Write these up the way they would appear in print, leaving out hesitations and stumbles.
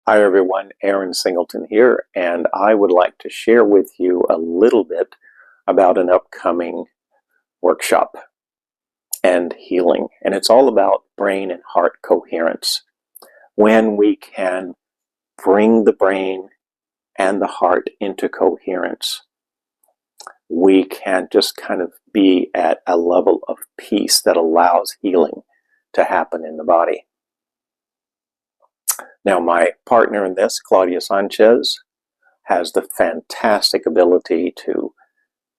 Hi everyone, Aaron Singleton here, and I would like to share with you a little bit about an upcoming workshop and healing. And it's all about brain and heart coherence. When we can bring the brain and the heart into coherence, we can just kind of be at a level of peace that allows healing to happen in the body. Now, my partner in this, Claudia Sanchez, has the fantastic ability to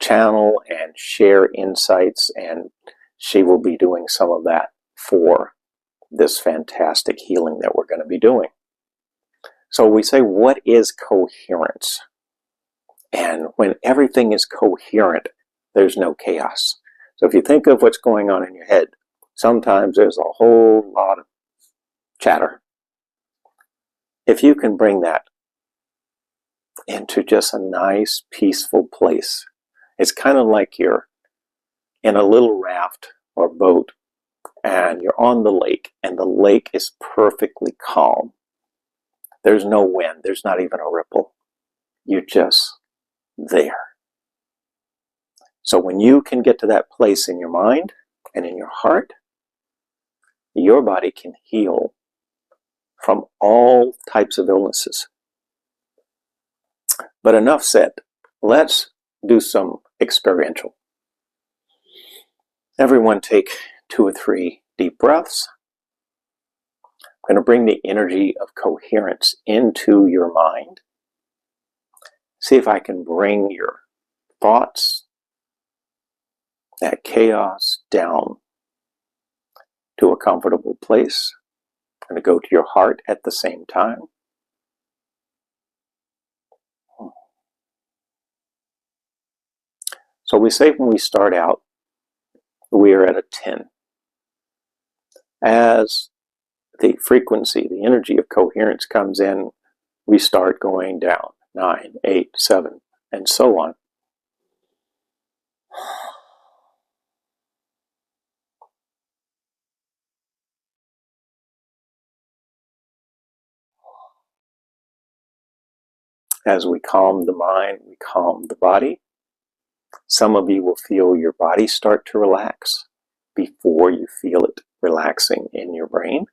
channel and share insights, and she will be doing some of that for this fantastic healing that we're going to be doing. So we say, what is coherence? And when everything is coherent, there's no chaos. So if you think of what's going on in your head, sometimes there's a whole lot of chatter. If you can bring that into just a nice, peaceful place, it's kind of like you're in a little raft or boat and you're on the lake, and the lake is perfectly calm. There's no wind, there's not even a ripple. You're just there. So when you can get to that place in your mind and in your heart, your body can heal from all types of illnesses. But enough said. Let's do some experiential. Everyone take 2 or 3 deep breaths. I'm going to bring the energy of coherence into your mind. See if I can bring your thoughts, that chaos, down to a comfortable place. I'm going to go to your heart at the same time. So we say when we start out, we are at a 10. As the frequency, the energy of coherence comes in, we start going down. 9, 8, 7, and so on. As we calm the mind, we calm the body. Some of you will feel your body start to relax before you feel it relaxing in your brain.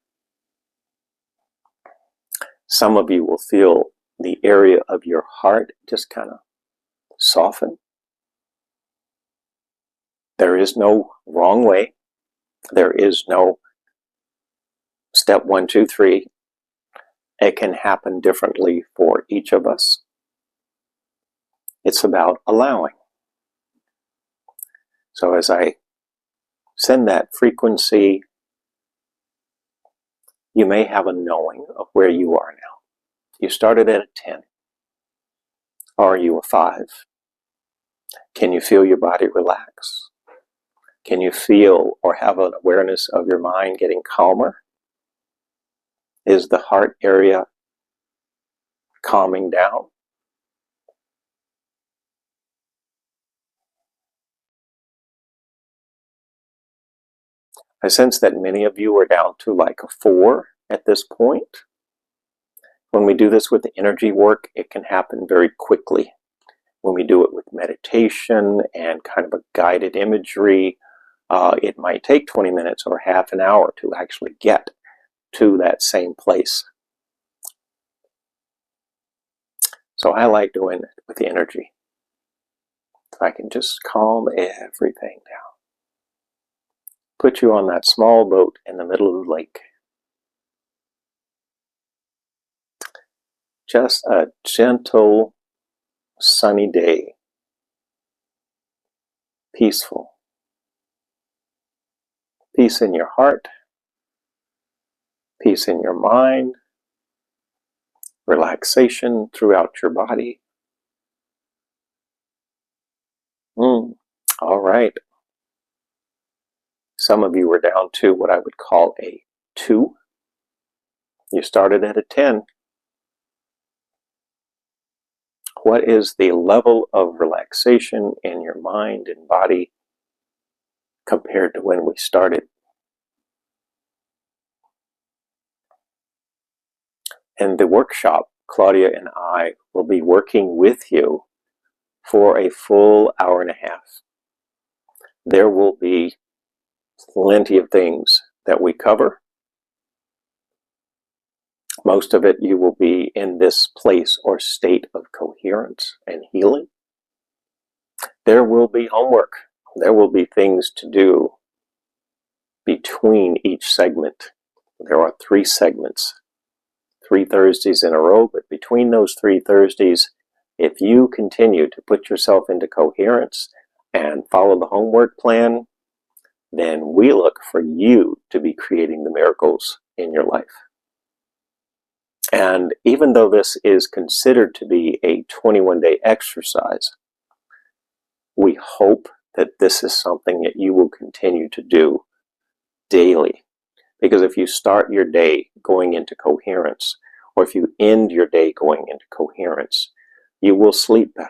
Some of you will feel the area of your heart just kind of soften. There is no wrong way. There is no step 1, 2, 3. It can happen differently for each of us. It's about allowing. So as I send that frequency, you may have a knowing of where you are now. You started at a 10. Are you a 5? Can you feel your body relax? Can you feel or have an awareness of your mind getting calmer? Is the heart area calming down? I sense that many of you are down to like a 4 at this point. When we do this with the energy work, it can happen very quickly. When we do it with meditation and kind of a guided imagery, it might take 20 minutes or half an hour to actually get to that same place. So I like doing it with the energy. I can just calm everything down. Put you on that small boat in the middle of the lake. Just a gentle, sunny day. Peaceful. Peace in your heart. Peace in your mind. Relaxation throughout your body. All right. Some of you were down to what I would call a 2. You started at a 10. What is the level of relaxation in your mind and body compared to when we started? In the workshop, Claudia and I will be working with you for a full hour and a half. There will be plenty of things that we cover. Most of it you will be in this place or state of coherence and healing. There will be homework. There will be things to do between each segment. There are 3 segments, 3 Thursdays in a row, but between those 3 Thursdays, if you continue to put yourself into coherence and follow the homework plan, then we look for you to be creating the miracles in your life. And even though this is considered to be a 21-day exercise, we hope that this is something that you will continue to do daily. Because if you start your day going into coherence, or if you end your day going into coherence, you will sleep better.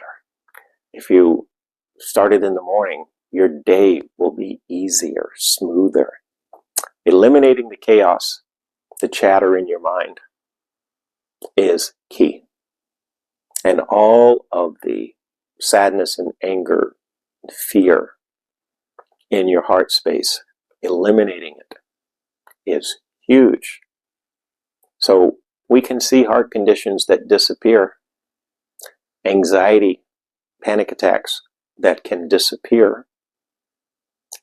If you started in the morning, your day will be easier, smoother. Eliminating the chaos, the chatter in your mind, is key. And all of the sadness and anger, and fear in your heart space, eliminating it is huge. So we can see heart conditions that disappear, anxiety, panic attacks that can disappear,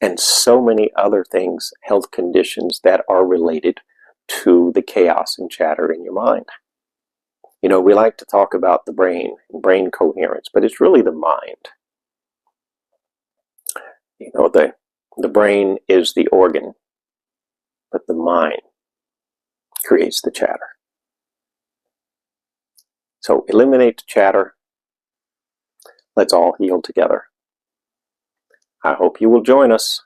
and so many other things, health conditions that are related to the chaos and chatter in your mind. You know, we like to talk about the brain and brain coherence, but it's really the mind. You know, the brain is the organ, but the mind creates the chatter. So eliminate the chatter. Let's all heal together. I hope you will join us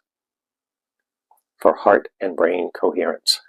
for heart and brain coherence.